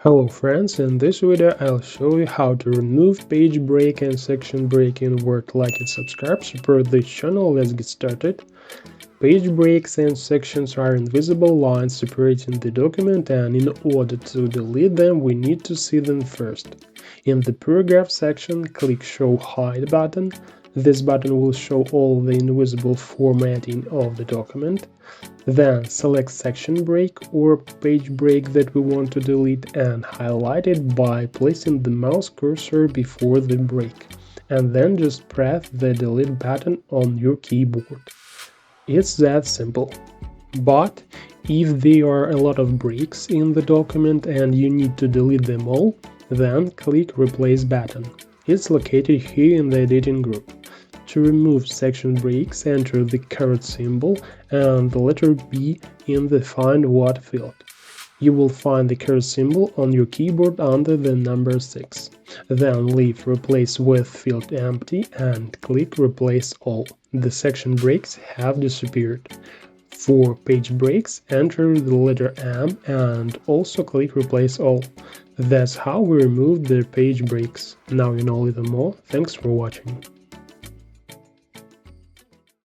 Hello friends, in this video I'll show you how to remove page break and section break in Word. Like and subscribe, support this channel. Let's get started. Page breaks and sections are invisible lines separating the document, and in order to delete them we need to see them first. In the paragraph section, click Show Hide button. This button will show all the invisible formatting of the document. Then select section break or page break that we want to delete and highlight it by placing the mouse cursor before the break, and then just press the delete button on your keyboard. It's that simple. But if there are a lot of breaks in the document and you need to delete them all, then click Replace button. It's located here in the editing group. To remove section breaks, enter the caret symbol and the letter B in the Find What field. You will find the caret symbol on your keyboard under the number 6. Then leave Replace With field empty and click Replace All. The section breaks have disappeared. For page breaks, enter the letter M and also click Replace All. That's how we remove the page breaks. Now you know a little more. Thanks for watching.